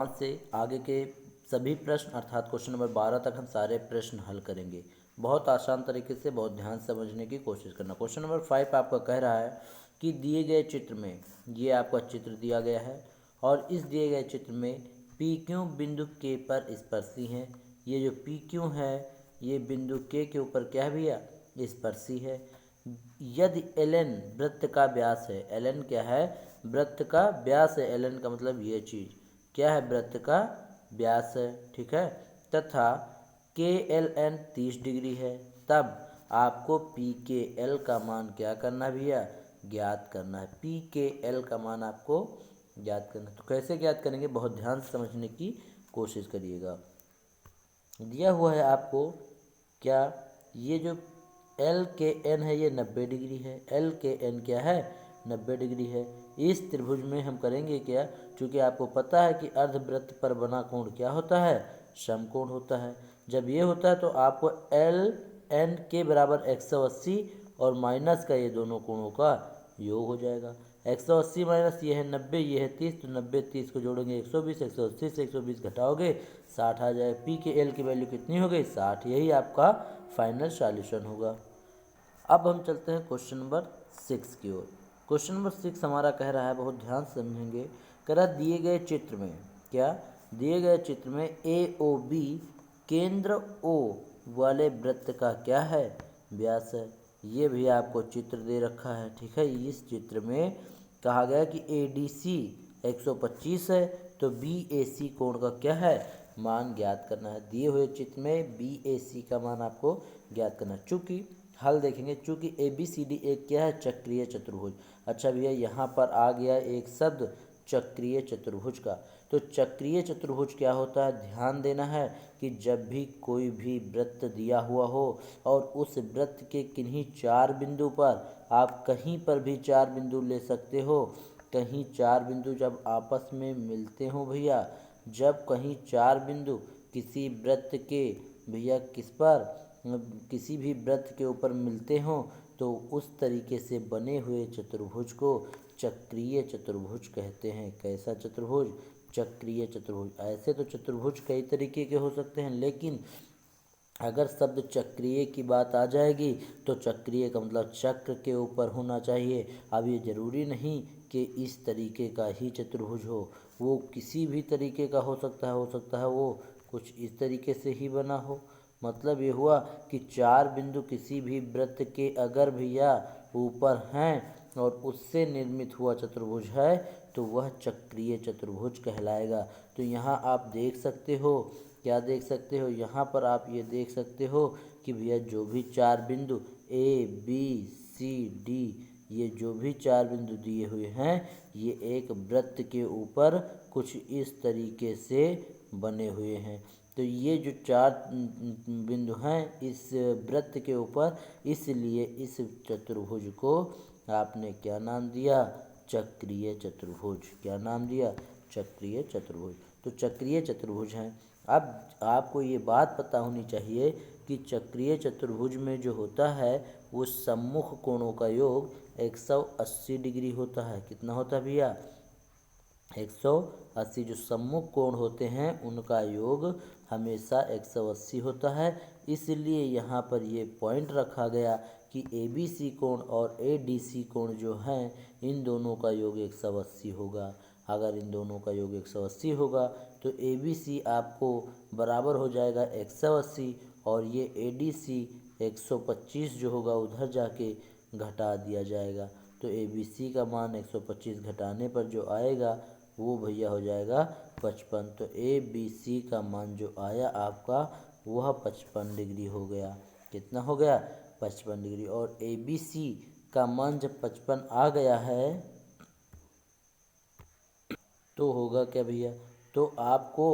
आज से आगे के सभी प्रश्न अर्थात क्वेश्चन नंबर 12 तक हम सारे प्रश्न हल करेंगे। बहुत आसान तरीके से बहुत ध्यान से समझने की कोशिश करना। क्वेश्चन नंबर 5 आपका कह रहा है कि दिए गए चित्र में, ये आपका चित्र दिया गया है और इस दिए गए चित्र में पी क्यू बिंदु के पर स्पर्शी हैं। ये जो पी क्यू है ये बिंदु के ऊपर क्या है भैया, स्पर्शी है। यदि एल एन वृत्त का व्यास है, एल एन क्या है, वृत्त का व्यास है। एल एन का मतलब ये चीज़ क्या है, वृत्त का व्यास है, ठीक है। तथा के एल एन 30 डिग्री है, तब आपको पी के एल का मान क्या करना है भैया, ज्ञात करना है। पी के एल का मान आपको ज्ञात करना है। तो कैसे ज्ञात करेंगे, बहुत ध्यान से समझने की कोशिश करिएगा। दिया हुआ है आपको क्या, ये जो एल के एन है ये 90 डिग्री है। एल के एन क्या है, 90 डिग्री है। इस त्रिभुज में हम करेंगे क्या, क्योंकि आपको पता है कि अर्धवृत्त पर बना कोण क्या होता है, समकोण होता है। जब ये होता है तो आपको एल एन के बराबर 180 और माइनस का ये दोनों कोणों का योग हो जाएगा। 180 माइनस ये है 90, ये है 30, तो 90 30 को जोड़ेंगे 120, 180 से 120 घटाओगे 60 आ जाएगा। पी के एल की वैल्यू कितनी हो गई, 60। यही आपका फाइनल सॉल्यूशन होगा। अब हम चलते हैं क्वेश्चन नंबर 6 की ओर। क्वेश्चन नंबर 6 हमारा कह रहा है, बहुत ध्यान से समझेंगे। कह रहा दिए गए चित्र में क्या, दिए गए चित्र में ए ओ बी केंद्र ओ वाले वृत्त का क्या है, व्यास है। ये भी आपको चित्र दे रखा है, ठीक है। इस चित्र में कहा गया कि ए डी सी 125 है, तो बी ए सी कोण का क्या है, मान ज्ञात करना है। दिए हुए चित्र में बी ए सी का मान आपको ज्ञात करना है। चूँकि हल देखेंगे, चूँकि ए बी सी डी एक क्या है, चक्रीय चतुर्भुज। अच्छा भैया यहाँ पर आ गया एक शब्द चक्रीय चतुर्भुज का। तो चक्रीय चतुर्भुज क्या होता है, ध्यान देना है कि जब भी कोई भी वृत्त दिया हुआ हो और उस वृत्त के किन्हीं 4 बिंदु पर, आप कहीं पर भी 4 बिंदु ले सकते हो, कहीं 4 बिंदु जब आपस में मिलते हो भैया, जब कहीं 4 बिंदु किसी वृत्त के भैया किस पर, किसी भी वृत्त के ऊपर मिलते हों, तो उस तरीके से बने हुए चतुर्भुज को चक्रीय चतुर्भुज कहते हैं। कैसा चतुर्भुज, चक्रीय चतुर्भुज। ऐसे तो चतुर्भुज कई तरीके के हो सकते हैं, लेकिन अगर शब्द चक्रीय की बात आ जाएगी तो चक्रीय का मतलब चक्र के ऊपर होना चाहिए। अब ये ज़रूरी नहीं कि इस तरीके का ही चतुर्भुज हो, वो किसी भी तरीके का हो सकता है वो कुछ इस तरीके से ही बना हो। मतलब ये हुआ कि 4 बिंदु किसी भी वृत्त के अगर भैया ऊपर हैं और उससे निर्मित हुआ चतुर्भुज है तो वह चक्रीय चतुर्भुज कहलाएगा। तो यहाँ आप देख सकते हो, क्या देख सकते हो, यहाँ पर आप ये देख सकते हो कि भैया जो भी 4 बिंदु ए बी सी डी, ये जो भी 4 बिंदु दिए हुए हैं ये एक वृत्त के ऊपर कुछ इस तरीके से बने हुए हैं। तो ये जो 4 बिंदु हैं इस वृत्त के ऊपर, इसलिए इस चतुर्भुज को आपने क्या नाम दिया, चक्रीय चतुर्भुज। क्या नाम दिया, चक्रीय चतुर्भुज। तो चक्रीय चतुर्भुज हैं। अब आपको ये बात पता होनी चाहिए कि चक्रीय चतुर्भुज में जो होता है वो सम्मुख कोणों का योग 180 डिग्री होता है। कितना होता है भैया, 180। जो सम्मुख कोण होते हैं उनका योग हमेशा 180 होता है। इसलिए यहाँ पर ये पॉइंट रखा गया कि ए बी सी कोण और ए डी सी कोण जो हैं इन दोनों का योग 180 होगा। अगर इन दोनों का योग 180 होगा तो ए बी सी आपको बराबर हो जाएगा 180 और ये ए डी सी 125 जो होगा उधर जाके घटा दिया जाएगा। तो ए बी सी का मान 125 घटाने पर जो आएगा वो भैया हो जाएगा 55। तो ए बी सी का मान जो आया आपका वह 55 डिग्री हो गया। कितना हो गया, 55 डिग्री। और ए बी सी का मान जब 55 आ गया है तो होगा क्या भैया, तो आपको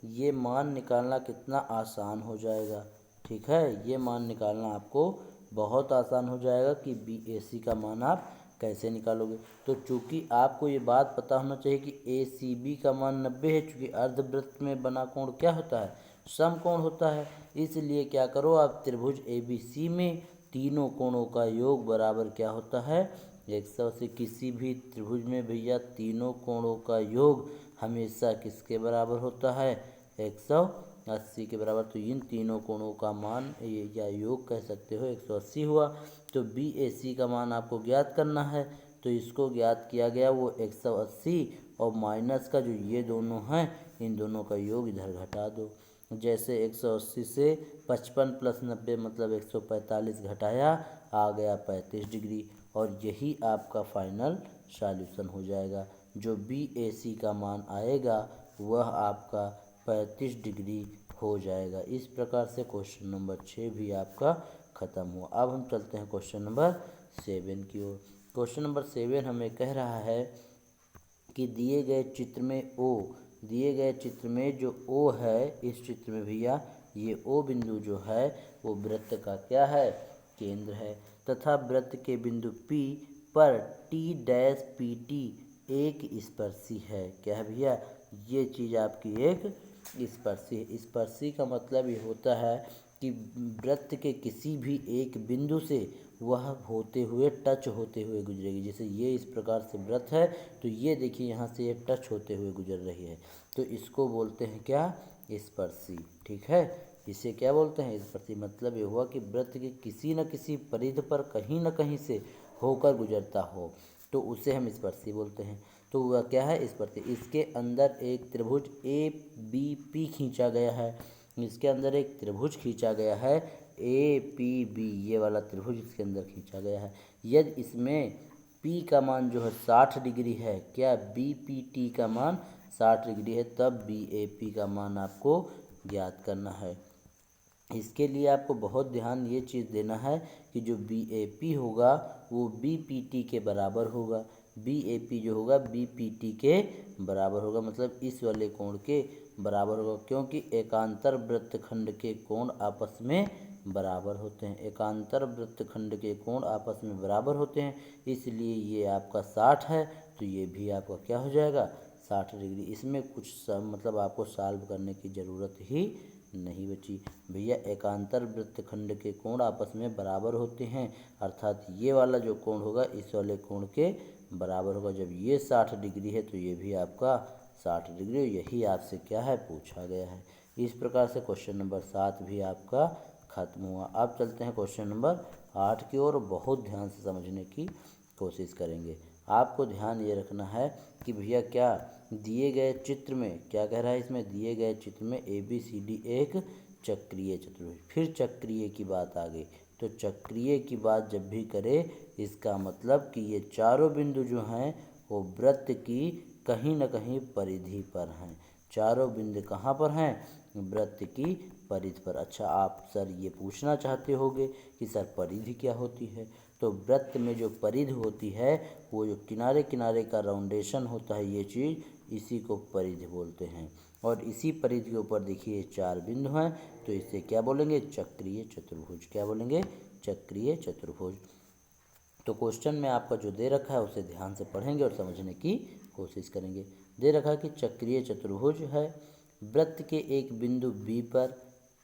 ये मान निकालना कितना आसान हो जाएगा। ठीक है, ये मान निकालना आपको बहुत आसान हो जाएगा कि बी ए सी का मान आप कैसे निकालोगे। तो चूँकि आपको ये बात पता होना चाहिए कि ए सी बी का मान 90 है, चूँकि अर्धवृत्त में बना कोण क्या होता है, समकोण होता है। इसलिए क्या करो आप, त्रिभुज ए बी सी में तीनों कोणों का योग बराबर क्या होता है, 180। किसी भी त्रिभुज में भैया तीनों कोणों का योग हमेशा किसके बराबर होता है, 180 के बराबर। तो इन तीनों कोणों का मान या योग कह सकते हो 180 हुआ। तो BAC का मान आपको ज्ञात करना है, तो इसको ज्ञात किया गया वो 180 और माइनस का जो ये दोनों हैं इन दोनों का योग इधर घटा दो। जैसे 180 से 55 + 90 मतलब 145 घटाया, आ गया 35 डिग्री, और यही आपका फाइनल सॉल्यूशन हो जाएगा। जो BAC का मान आएगा वह आपका 35 डिग्री हो जाएगा। इस प्रकार से क्वेश्चन नंबर 6 भी आपका ख़त्म हुआ। अब हम चलते हैं क्वेश्चन नंबर 7 की ओर। क्वेश्चन नंबर 7 हमें कह रहा है कि दिए गए चित्र में जो O है, इस चित्र में भैया ये O बिंदु जो है वो वृत्त का क्या है, केंद्र है, तथा वृत्त के बिंदु P पर T-PT एक स्पर्शी है। क्या है भैया, ये चीज़ आपकी एक स्पर्शी है। स्पर्शी का मतलब ये होता है कि वृत्त के किसी भी एक बिंदु से वह होते हुए टच होते हुए गुजरेगी। जैसे ये इस प्रकार से वृत्त है, तो ये देखिए यहाँ से ये टच होते हुए गुजर रही है, तो इसको बोलते हैं क्या, स्पर्शी। ठीक है, इसे क्या बोलते हैं, स्पर्शी। मतलब ये हुआ कि वृत्त के किसी न किसी परिधि पर कहीं न कहीं से होकर गुजरता हो, तो उसे हम स्पर्शी बोलते हैं। तो वह क्या है, स्पर्शी। इसके अंदर एक त्रिभुज ABP खींचा गया है, इसके अंदर एक त्रिभुज खींचा गया है APB, ये वाला त्रिभुज इसके अंदर खींचा गया है। यदि इसमें P का मान जो है 60 डिग्री है, क्या BPT का मान 60 डिग्री है, तब BAP का मान आपको ज्ञात करना है। इसके लिए आपको बहुत ध्यान ये चीज़ देना है कि जो BAP होगा वो BPT के बराबर होगा। BAP जो होगा BPT के बराबर होगा, मतलब इस वाले कोण के बराबर होगा, क्योंकि एकांतर वृत्तखंड के कोण आपस में बराबर होते हैं। एकांतर वृत्तखंड के कोण आपस में बराबर होते हैं, इसलिए ये आपका 60 है, तो ये भी आपका क्या हो जाएगा, 60 डिग्री। इसमें कुछ मतलब आपको सॉल्व करने की ज़रूरत ही नहीं बची भैया। एकांतर वृत्तखंड के कोण आपस में बराबर होते हैं, अर्थात ये वाला जो कोण होगा इस वाले कोण के बराबर होगा। जब ये 60 डिग्री है तो ये भी आपका 60 डिग्री, यही आपसे क्या है, पूछा गया है। इस प्रकार से क्वेश्चन नंबर 7 भी आपका खत्म हुआ। अब चलते हैं क्वेश्चन नंबर 8 की ओर। बहुत ध्यान से समझने की कोशिश करेंगे। आपको ध्यान ये रखना है कि भैया क्या दिए गए चित्र में क्या कह रहा है, इसमें दिए गए चित्र में ABCD एक चक्रीय चतुर्भुज। फिर चक्रीय की बात आ गई, तो चक्रीय की बात जब भी करे इसका मतलब कि ये चारों बिंदु जो हैं वो वृत्त की कहीं न कहीं परिधि पर हैं। चारों बिंदु कहाँ पर हैं, वृत्त की परिधि पर। अच्छा, आप सर ये पूछना चाहते होंगे कि सर परिधि क्या होती है, तो वृत्त में जो परिधि होती है वो जो किनारे किनारे का राउंडेशन होता है, ये चीज़ इसी को परिधि बोलते हैं। और इसी परिधि के ऊपर देखिए 4 बिंदु हैं, तो इसे क्या बोलेंगे, चक्रीय चतुर्भुज। क्या बोलेंगे, चक्रीय चतुर्भुज। तो क्वेश्चन में आपका जो दे रखा है उसे ध्यान से पढ़ेंगे और समझने की कोशिश करेंगे। दे रखा है कि चक्रीय चतुर्भुज है, वृत्त के एक बिंदु B पर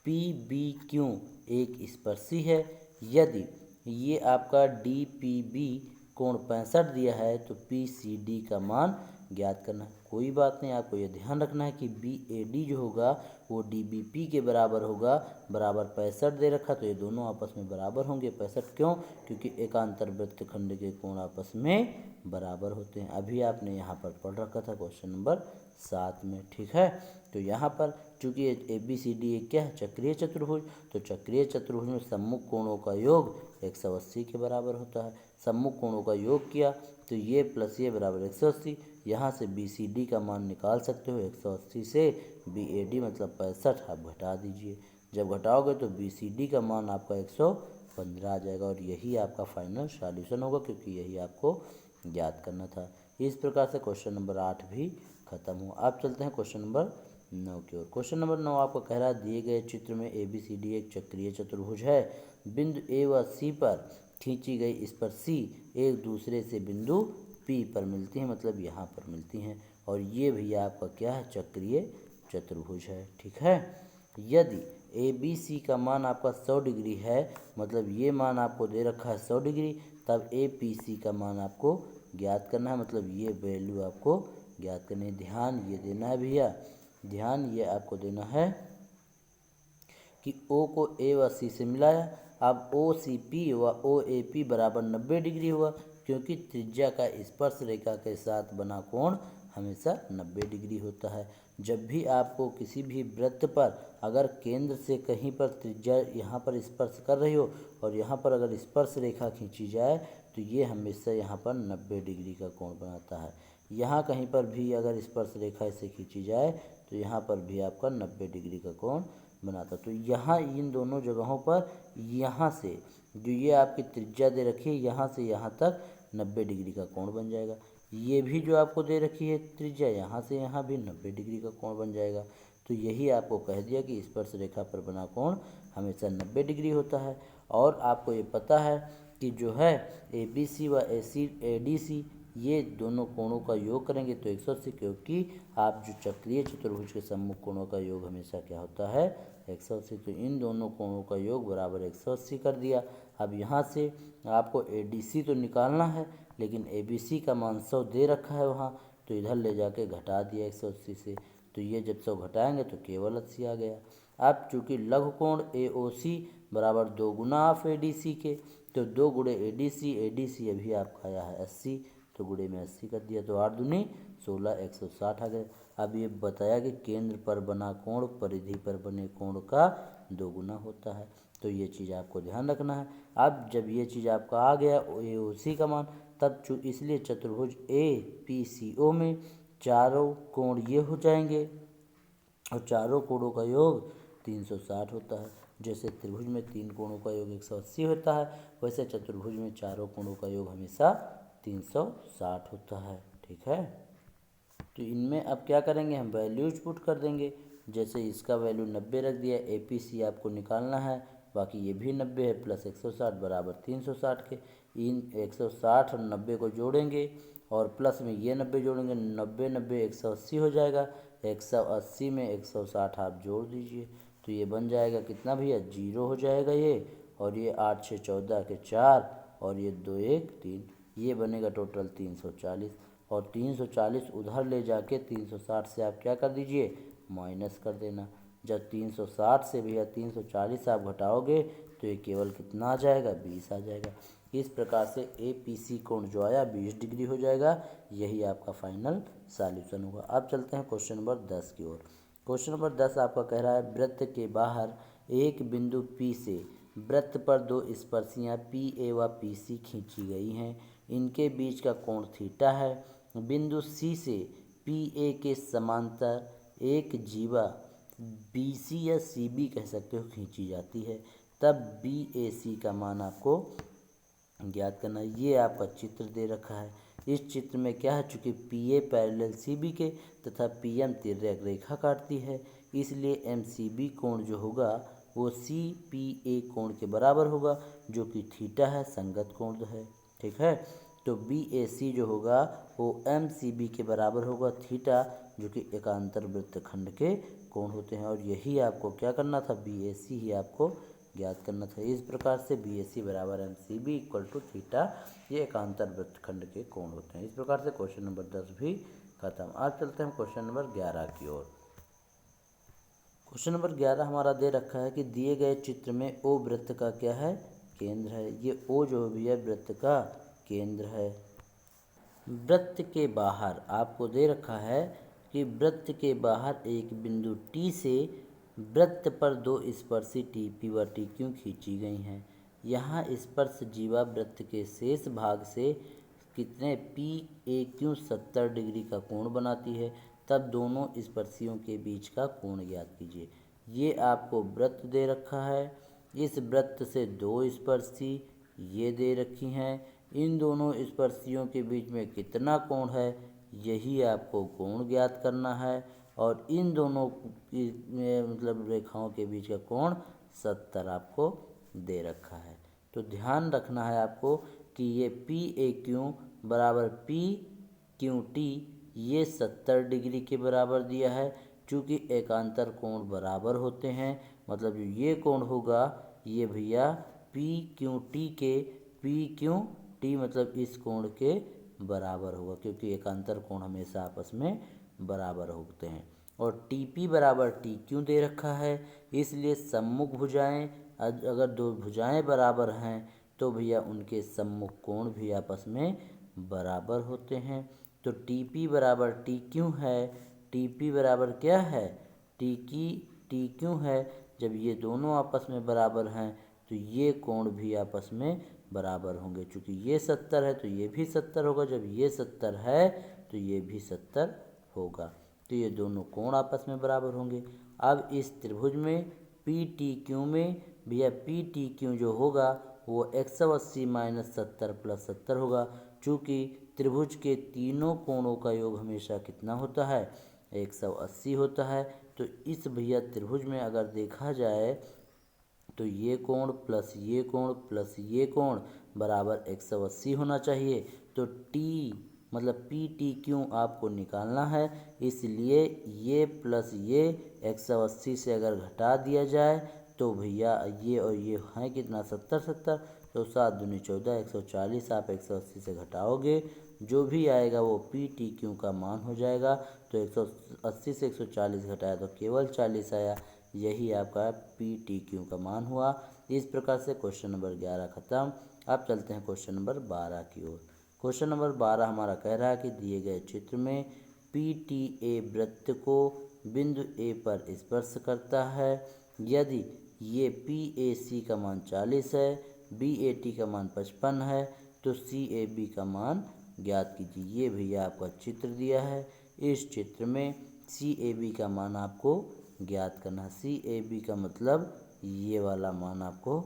PBQ एक स्पर्शी है। यदि ये आपका DPB कोण 65 दिया है तो PCD का मान ज्ञात करना है। कोई बात नहीं, आपको ये ध्यान रखना है कि BAD जो होगा वो DBP के बराबर होगा, बराबर 65 दे रखा, तो ये दोनों आपस में बराबर होंगे। 65 क्यों, क्योंकि एकांतर वृत्तखंड के कोण आपस में बराबर होते हैं। अभी आपने यहाँ पर पढ़ रखा था क्वेश्चन नंबर 7 में। ठीक है, तो यहाँ पर चूँकि ABCD एक क्या है, चक्रीय चतुर्भुज, तो चक्रीय चतुर्भुज में सम्मुख कोणों का योग 180 के बराबर होता है। सम्मुख कोणों का योग किया तो ये प्लस ये बराबर 180। यहाँ से BCD का मान निकाल सकते हो, 180 से BAD मतलब 65 आप घटा दीजिए। जब घटाओगे तो BCD का मान आपका 115 आ जाएगा, और यही आपका फाइनल सॉल्यूशन होगा, क्योंकि यही आपको ज्ञात करना था। इस प्रकार से क्वेश्चन नंबर 8 भी खत्म हुआ। अब चलते हैं क्वेश्चन नंबर 9 की ओर। क्वेश्चन नंबर 9 आपको कह रहा है दिए गए चित्र में ABCD एक चक्रीय चतुर्भुज है। बिंदु A व C पर खींची गई स्पर्शी एक दूसरे से बिंदु P पर मिलती हैं, मतलब यहाँ पर मिलती हैं, और ये भैया आपका क्या है, चक्रीय चतुर्भुज है। ठीक है, यदि ABC का मान आपका 100 डिग्री है, मतलब ये मान आपको दे रखा है 100 डिग्री, तब APC का मान आपको ज्ञात करना है, मतलब ये वैल्यू आपको ज्ञात करनी है। ध्यान ये देना है भैया, ध्यान ये आपको देना है कि ओ को ए व सी से मिलाया। अब ओ सी पी व ओ ए पी बराबर 90 डिग्री हुआ, क्योंकि त्रिज्या का स्पर्श रेखा के साथ बना कोण हमेशा 90 डिग्री होता है। जब भी आपको किसी भी वृत्त पर अगर केंद्र से कहीं पर त्रिज्या यहाँ पर स्पर्श कर रही हो और यहाँ पर अगर स्पर्श रेखा खींची जाए तो ये हमेशा यहाँ पर 90 डिग्री का कोण बनाता है। यहाँ कहीं पर भी अगर स्पर्श रेखा से खींची जाए तो यहाँ पर भी आपका 90 डिग्री का कोण बनाता। तो यहाँ इन दोनों जगहों पर यहाँ से जो ये आपकी त्रिज्या दे रखी है यहाँ से यहाँ तक 90 डिग्री का कोण बन जाएगा। ये भी जो आपको दे रखी है त्रिज्या यहाँ से यहाँ भी 90 डिग्री का कोण बन जाएगा। तो यही आपको कह दिया कि स्पर्श रेखा पर बना कोण हमेशा 90 डिग्री होता है। और आपको ये पता है कि जो है ए बी सी व ए डी सी ये दोनों कोणों का योग करेंगे तो 180, क्योंकि आप जो चक्रीय चतुर्भुज के सम्मुख कोणों का योग हमेशा क्या होता है 180। तो इन दोनों कोणों का योग बराबर 180 कर दिया। अब यहाँ से आपको ADC तो निकालना है, लेकिन ABC का मान 100 दे रखा है वहाँ, तो इधर ले जाके घटा दिया 180 से। तो ये जब 100 घटाएंगे तो केवल 80 आ गया। अब चूँकि लघु कोण AOC बराबर 2 गुना ऑफ ADC के, तो 2 गुणे ADC अभी आपका आया है 80, तो गुणे में 80 कर दिया, तो 8 दूनी 16 160 आ गए। अब ये बताया कि केंद्र पर बना कोण परिधि पर बने कोण का 2 गुना होता है, तो ये चीज़ आपको ध्यान रखना है। अब जब ये चीज़ आपका आ गया AOC का मान, तब इसलिए चतुर्भुज APCO में चारों कोण ये हो जाएंगे और चारों कोणों का योग 360 होता है। जैसे त्रिभुज में 3 कोणों का योग 180 होता है, वैसे चतुर्भुज में चारों कोणों का योग हमेशा 360 होता है। ठीक है, तो इनमें अब क्या करेंगे, हम वैल्यूज पुट कर देंगे। जैसे इसका वैल्यू 90 रख दिया, APC आपको निकालना है, बाकी ये भी 90 है प्लस 160 बराबर 360 के। इन 160 और 90 को जोड़ेंगे और प्लस में ये 90 जोड़ेंगे, 90 90 180 हो जाएगा। 180 में 160 आप जोड़ दीजिए तो ये बन जाएगा कितना भैया 0 हो जाएगा ये, और ये 8 6 14 के 4 और ये 2 1 3, ये बनेगा टोटल 340। और 340 उधर ले जाके 360 से आप क्या कर दीजिए माइनस कर देना। जब 360 से भैया 340 आप घटाओगे तो ये केवल कितना आ जाएगा 20 आ जाएगा। इस प्रकार से APC कोण जो आया 20 डिग्री हो जाएगा। यही आपका फाइनल सॉल्यूशन होगा। अब चलते हैं क्वेश्चन नंबर 10 की ओर। क्वेश्चन नंबर 10 आपका कह रहा है वृत्त के बाहर एक बिंदु P से वृत्त पर 2 स्पर्शियाँ PA व PC खींची गई हैं। इनके बीच का कोण थीटा है। बिंदु C से PA के समांतर एक जीवा BC या CB कह सकते हो खींची जाती है, तब BAC का मान आपको ज्ञात करना है। ये आपका चित्र दे रखा है। इस चित्र में क्या है, चूँकि PA पैरेलल CB के तथा PM तिर्यक रेखा काटती है, इसलिए MCB कोण जो होगा वो CPA कोण के बराबर होगा, जो कि थीटा है, संगत कोण है। ठीक है, तो BAC जो होगा वो MCB के बराबर होगा, थीटा, जो कि एकांतर वृत्तखंड के कोण होते हैं। और यही आपको क्या करना था, BAC ही आपको ज्ञात करना था। इस प्रकार से BAC बराबर MCB इक्वल टू थीटा, ये एकांतर वृत्तखंड के कोण होते हैं। इस प्रकार से क्वेश्चन नंबर 10 भी खत्म। आज चलते हैं क्वेश्चन नंबर 11 की ओर। क्वेश्चन नंबर 11 हमारा दे रखा है कि दिए गए चित्र में O वृत्त का क्या है, केंद्र है। ये O जो भी है वृत्त का केंद्र है। वृत्त के बाहर आपको दे रखा है कि वृत्त के बाहर एक बिंदु T से वृत्त पर 2 स्पर्शी TP व TQ खींची गई हैं। यहाँ स्पर्श जीवा वृत्त के शेष भाग से कितने PAQ 70 डिग्री का कोण बनाती है, तब दोनों स्पर्शियों के बीच का कोण ज्ञात कीजिए। ये आपको वृत्त दे रखा है। इस वृत्त से 2 स्पर्शी ये दे रखी हैं। इन दोनों स्पर्शियों के बीच में कितना कोण है, यही आपको कोण ज्ञात करना है। और इन दोनों की मतलब रेखाओं के बीच का कोण 70 आपको दे रखा है। तो ध्यान रखना है आपको कि ये PAQ बराबर PQT ये 70 डिग्री के बराबर दिया है। चूँकि एकांतर कोण बराबर होते हैं, मतलब जो ये कोण होगा ये भैया PQT के PQT मतलब इस कोण के बराबर होगा, क्योंकि एकांतर कोण हमेशा आपस में बराबर होते हैं। और टी पी बराबर टी क्यू दे रखा है, इसलिए सम्मुख भुजाएं, अगर दो भुजाएं बराबर हैं तो भैया उनके सम्मुख कोण भी आपस में बराबर होते हैं। तो टी पी बराबर टी क्यू है, टी पी बराबर क्या है, टी क्यू है। जब ये दोनों आपस में बराबर हैं तो ये कोण भी आपस में बराबर होंगे। चूँकि ये 70 है तो ये भी 70 होगा, जब ये 70 है तो ये भी 70 होगा, तो ये दोनों कोण आपस में बराबर होंगे। अब इस त्रिभुज में पी टी क्यू में भैया पी टी क्यू जो होगा वो 180 माइनस 70 प्लस 70 होगा। चूँकि त्रिभुज के तीनों कोणों का योग हमेशा कितना होता है, 180 होता है। तो इस भैया त्रिभुज में अगर देखा जाए तो ये कोण प्लस ये कोण प्लस ये कोण बराबर 180 होना चाहिए। तो टी मतलब पी टी क्यू आपको निकालना है, इसलिए ये प्लस ये 180 से अगर घटा दिया जाए तो भैया ये और ये हैं कितना 70 तो 7 दूनी 14 140 आप 180 से घटाओगे जो भी आएगा वो पी टी क्यू का मान हो जाएगा। तो 180 से 140 घटाया तो केवल 40 आया, यही आपका पी टी क्यू का मान हुआ। इस प्रकार से क्वेश्चन नंबर 11 खत्म। अब चलते हैं क्वेश्चन नंबर 12 की ओर। क्वेश्चन नंबर 12 हमारा कह रहा है कि दिए गए चित्र में पी टी ए वृत्त को बिंदु ए पर स्पर्श करता है। यदि ये पी ए सी का मान 40 है, बी ए टी का मान 55 है, तो सी ए बी का मान ज्ञात कीजिए। ये भैया आपका चित्र दिया है, इस चित्र में सी ए बी का मान आपको ज्ञात करना है। सी ए बी का मतलब ये वाला मान आपको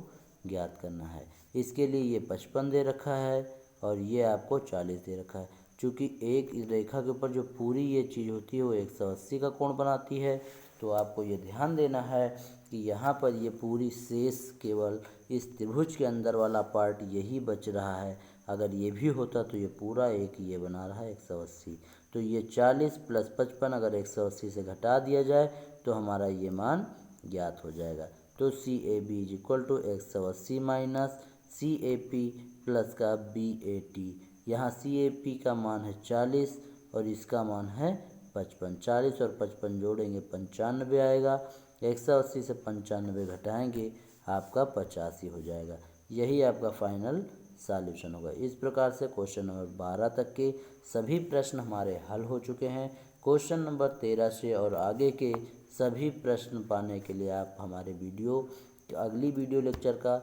ज्ञात करना है। इसके लिए ये 55 दे रखा है और ये आपको 40 दे रखा है। चूँकि एक रेखा के ऊपर जो पूरी ये चीज़ होती है वो 180 का कोण बनाती है, तो आपको ये ध्यान देना है कि यहाँ पर ये पूरी शेष केवल इस त्रिभुज के अंदर वाला पार्ट यही बच रहा है। अगर ये भी होता तो ये पूरा एक ये बना रहा है 180। तो ये 40 प्लस 55 अगर 180 से घटा दिया जाए तो हमारा ये मान ज्ञात हो जाएगा। तो C A B is equal to 180 minus C A P plus का बी ए टी। यहाँ सी ए पी का मान है 40 और इसका मान है 55। 40 और 55 जोड़ेंगे 95 आएगा, 180 से 95 घटाएंगे आपका 85 हो जाएगा। यही आपका फाइनल सॉल्यूशन होगा। इस प्रकार से क्वेश्चन नंबर 12 तक के सभी प्रश्न हमारे हल हो चुके हैं। क्वेश्चन नंबर 13 से और आगे के सभी प्रश्न पाने के लिए आप हमारे अगली वीडियो लेक्चर का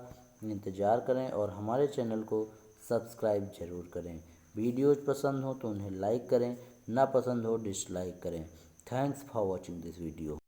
इंतज़ार करें और हमारे चैनल को सब्सक्राइब जरूर करें। वीडियोज पसंद हो तो उन्हें लाइक करें, ना पसंद हो डिसलाइक करें। Thanks for watching this video.